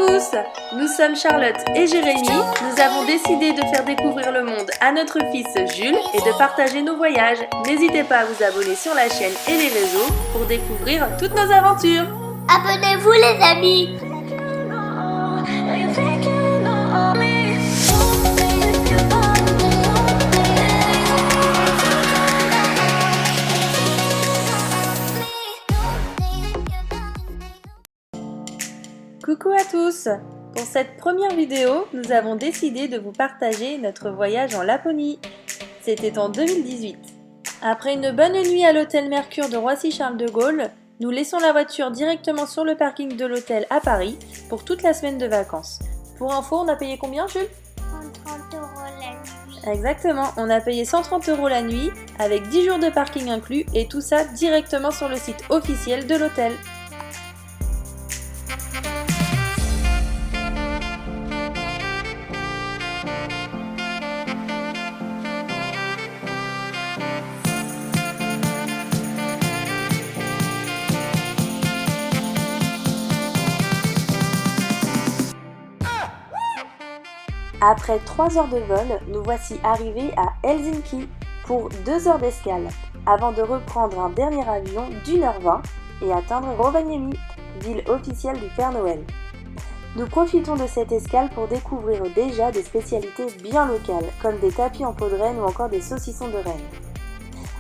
tous! Nous sommes Charlotte et Jérémy. Nous avons décidé de faire découvrir le monde à notre fils Jules et de partager nos voyages. N'hésitez pas à vous abonner sur la chaîne et les réseaux pour découvrir toutes nos aventures. Abonnez-vous les amis! Coucou à tous! Pour cette première vidéo, nous avons décidé de vous partager notre voyage en Laponie. C'était en 2018. Après une bonne nuit à l'hôtel Mercure de Roissy-Charles de Gaulle, nous laissons la voiture directement sur le parking de l'hôtel à Paris pour toute la semaine de vacances. Pour info, on a payé combien, Jules? 130 € la nuit. Exactement, on a payé 130 € la nuit avec 10 jours de parking inclus et tout ça directement sur le site officiel de l'hôtel. Après 3 heures de vol, nous voici arrivés à Helsinki pour 2 heures d'escale, avant de reprendre un dernier avion d'1h20 et atteindre Rovaniemi, ville officielle du Père Noël. Nous profitons de cette escale pour découvrir déjà des spécialités bien locales, comme des tapis en peau de renne ou encore des saucissons de renne.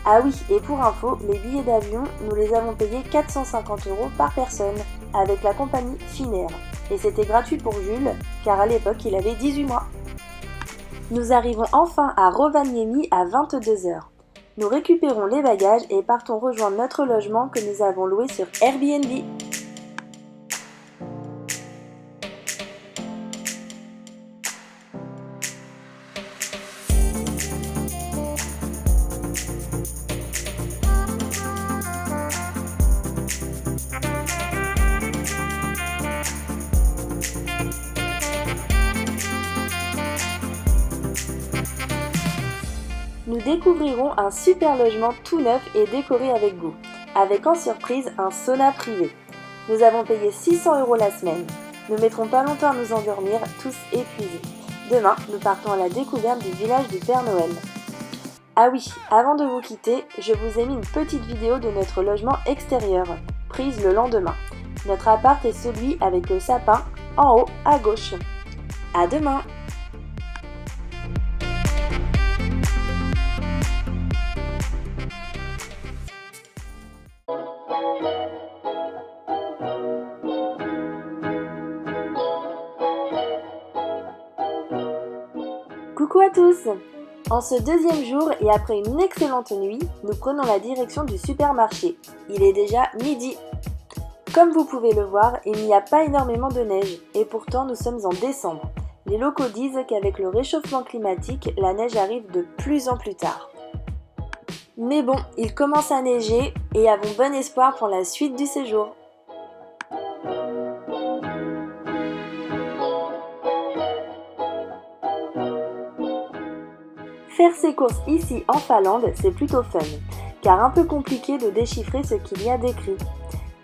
Ah oui, et pour info, les billets d'avion, nous les avons payés 450 € par personne, avec la compagnie Finnair. Et c'était gratuit pour Jules, car à l'époque il avait 18 mois. Nous arrivons enfin à Rovaniemi à 22 h. Nous récupérons les bagages et partons rejoindre notre logement que nous avons loué sur Airbnb. Nous découvrirons un super logement tout neuf et décoré avec goût, avec en surprise un sauna privé. Nous avons payé 600 € la semaine. Nous mettrons pas longtemps à nous endormir, tous épuisés. Demain, nous partons à la découverte du village du Père Noël. Ah oui, avant de vous quitter, je vous ai mis une petite vidéo de notre logement extérieur, prise le lendemain. Notre appart est celui avec le sapin en haut à gauche. À demain! Coucou à tous! En ce deuxième jour et après une excellente nuit, nous prenons la direction du supermarché. Il est déjà midi. Comme vous pouvez le voir, il n'y a pas énormément de neige et pourtant nous sommes en décembre. Les locaux disent qu'avec le réchauffement climatique, la neige arrive de plus en plus tard. Mais bon, il commence à neiger et avons bon espoir pour la suite du séjour. Faire ses courses ici en Finlande, c'est plutôt fun, car un peu compliqué de déchiffrer ce qu'il y a décrit.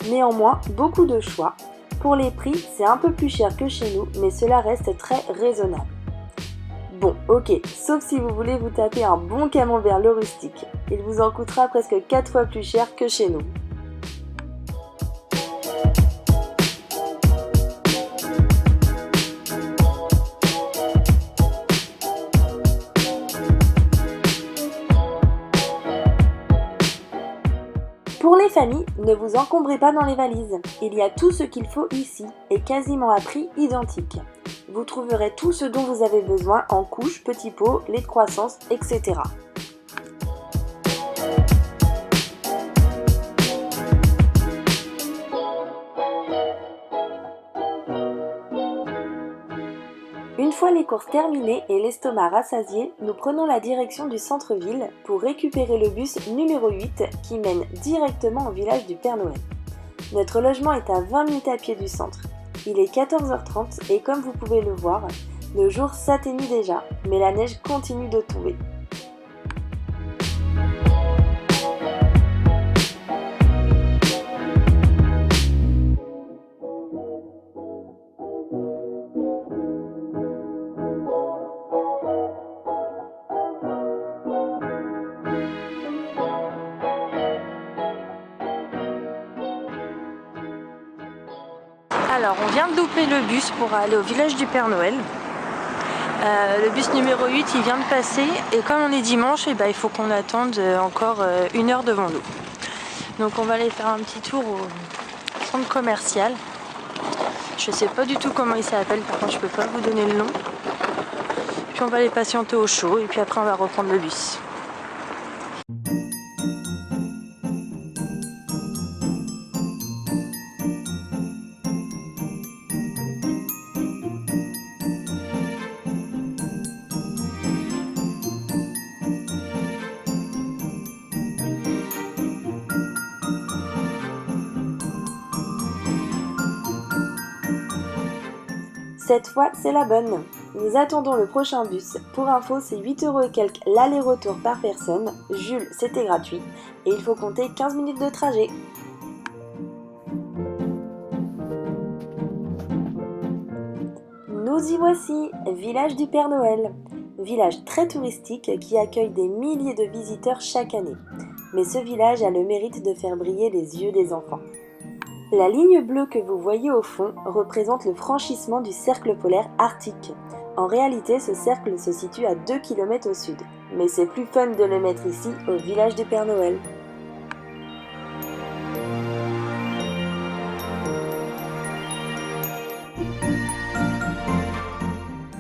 Néanmoins, beaucoup de choix. Pour les prix, c'est un peu plus cher que chez nous, mais cela reste très raisonnable. Bon, ok, sauf si vous voulez vous taper un bon camembert le rustique. Il vous en coûtera presque 4 fois plus cher que chez nous. Pour les familles, ne vous encombrez pas dans les valises. Il y a tout ce qu'il faut ici et quasiment à prix identique. Vous trouverez tout ce dont vous avez besoin en couches, petits pots, lait de croissance, etc. Une fois les courses terminées et l'estomac rassasié, nous prenons la direction du centre-ville pour récupérer le bus numéro 8 qui mène directement au village du Père Noël. Notre logement est à 20 minutes à pied du centre. Il est 14h30 et comme vous pouvez le voir, le jour s'atténue déjà, mais la neige continue de tomber. Alors, on vient de louper le bus pour aller au village du Père Noël. Le bus numéro 8, il vient de passer et comme on est dimanche, il faut qu'on attende encore 1 heure devant nous. Donc on va aller faire un petit tour au centre commercial. Je sais pas du tout comment il s'appelle, par contre je peux pas vous donner le nom. Puis on va aller patienter au chaud et puis après on va reprendre le bus. Cette fois, c'est la bonne. Nous attendons le prochain bus. Pour info, c'est 8 € et quelques l'aller-retour par personne. Jules, c'était gratuit. Et il faut compter 15 minutes de trajet. Nous y voici, village du Père Noël. Village très touristique qui accueille des milliers de visiteurs chaque année. Mais ce village a le mérite de faire briller les yeux des enfants. La ligne bleue que vous voyez au fond représente le franchissement du cercle polaire arctique. En réalité, ce cercle se situe à 2 km au sud. Mais c'est plus fun de le mettre ici, au village du Père Noël.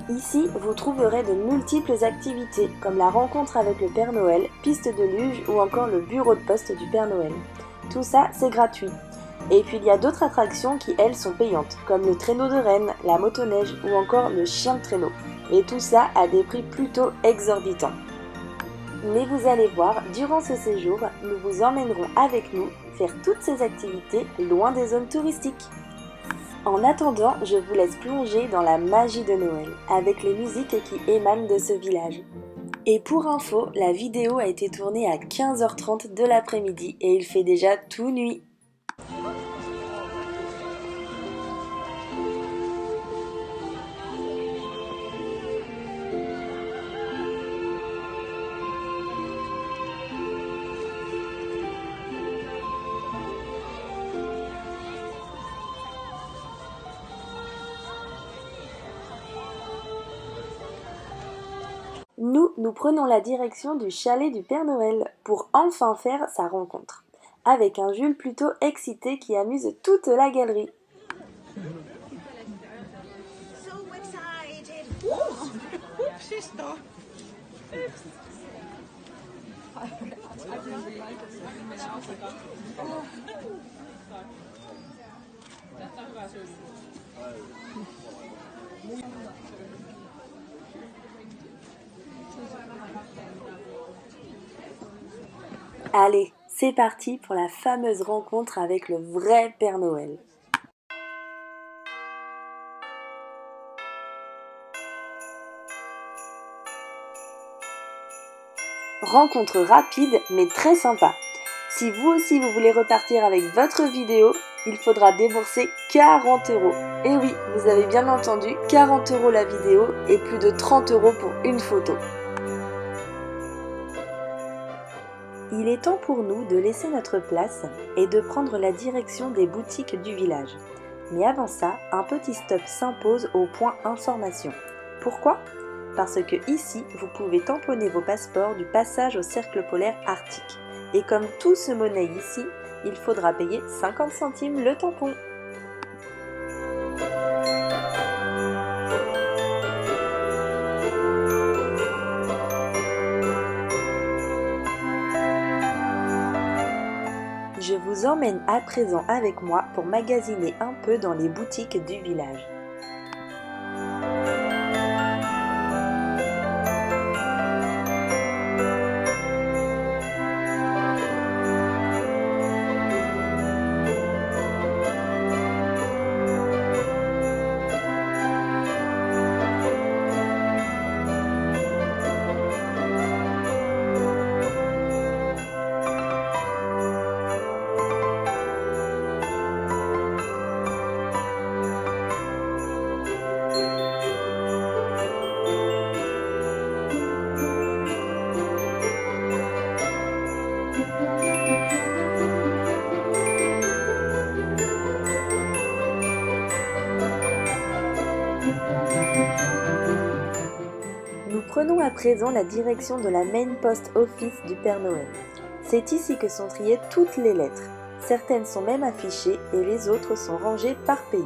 Ici, vous trouverez de multiples activités, comme la rencontre avec le Père Noël, piste de luge ou encore le bureau de poste du Père Noël. Tout ça, c'est gratuit. Et puis il y a d'autres attractions qui, elles, sont payantes, comme le traîneau de Rennes, la motoneige ou encore le chien de traîneau. Et tout ça à des prix plutôt exorbitants. Mais vous allez voir, durant ce séjour, nous vous emmènerons avec nous faire toutes ces activités loin des zones touristiques. En attendant, je vous laisse plonger dans la magie de Noël, avec les musiques qui émanent de ce village. Et pour info, la vidéo a été tournée à 15h30 de l'après-midi et il fait déjà tout nuit. Nous prenons la direction du chalet du Père Noël pour enfin faire sa rencontre, avec un Jules plutôt excité qui amuse toute la galerie. Allez, c'est parti pour la fameuse rencontre avec le vrai Père Noël. Rencontre rapide mais très sympa. Si vous aussi vous voulez repartir avec votre vidéo, il faudra débourser 40 €. Et oui, vous avez bien entendu, 40 € la vidéo et plus de 30 € pour une photo. Il est temps pour nous de laisser notre place et de prendre la direction des boutiques du village. Mais avant ça, un petit stop s'impose au point information. Pourquoi ? Parce que ici, vous pouvez tamponner vos passeports du passage au cercle polaire arctique. Et comme tout se monnaie ici, il faudra payer 50 centimes le tampon. Je vous emmène à présent avec moi pour magasiner un peu dans les boutiques du village. Prenons à présent la direction de la Main Post Office du Père Noël. C'est ici que sont triées toutes les lettres. Certaines sont même affichées et les autres sont rangées par pays.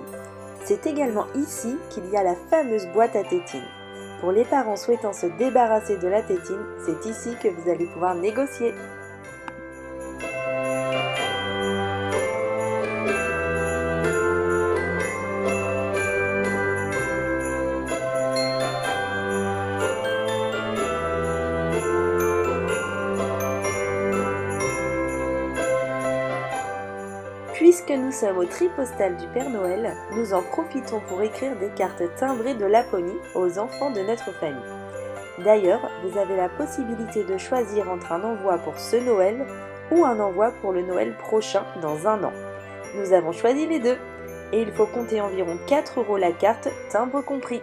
C'est également ici qu'il y a la fameuse boîte à tétines. Pour les parents souhaitant se débarrasser de la tétine, c'est ici que vous allez pouvoir négocier. Puisque nous sommes au tri postal du Père Noël, nous en profitons pour écrire des cartes timbrées de Laponie aux enfants de notre famille. D'ailleurs, vous avez la possibilité de choisir entre un envoi pour ce Noël ou un envoi pour le Noël prochain dans un an. Nous avons choisi les deux et il faut compter environ 4 € la carte, timbre compris.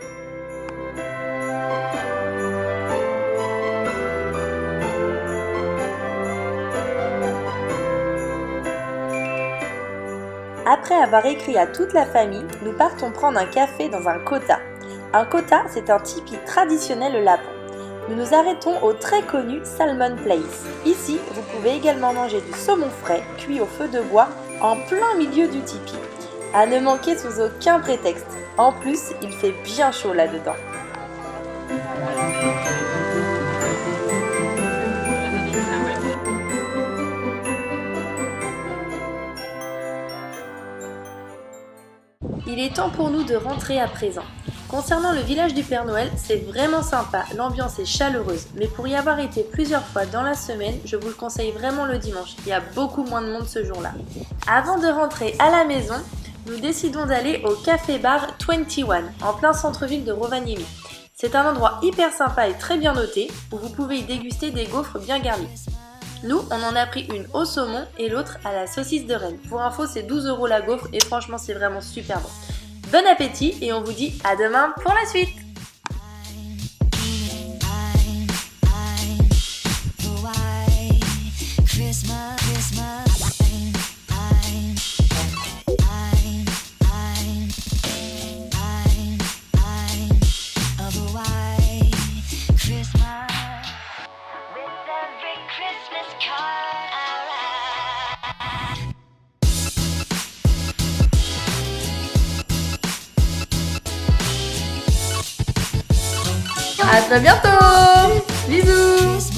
Après avoir écrit à toute la famille, nous partons prendre un café dans un kota. Un kota, c'est un tipi traditionnel lapon. Nous nous arrêtons au très connu Salmon Place. Ici, vous pouvez également manger du saumon frais, cuit au feu de bois, en plein milieu du tipi. À ne manquer sous aucun prétexte. En plus, il fait bien chaud là-dedans. Il est temps pour nous de rentrer à présent. Concernant le village du Père Noël, c'est vraiment sympa, l'ambiance est chaleureuse, mais pour y avoir été plusieurs fois dans la semaine, je vous le conseille vraiment le dimanche, il y a beaucoup moins de monde ce jour-là. Avant de rentrer à la maison, nous décidons d'aller au café-bar 21, en plein centre-ville de Rovaniemi. C'est un endroit hyper sympa et très bien noté, où vous pouvez y déguster des gaufres bien garnis. Nous, on en a pris une au saumon et l'autre à la saucisse de Rennes. Pour info, c'est 12 € la gaufre et franchement, c'est vraiment super bon. Bon appétit et on vous dit à demain pour la suite! À très bientôt! Bisous!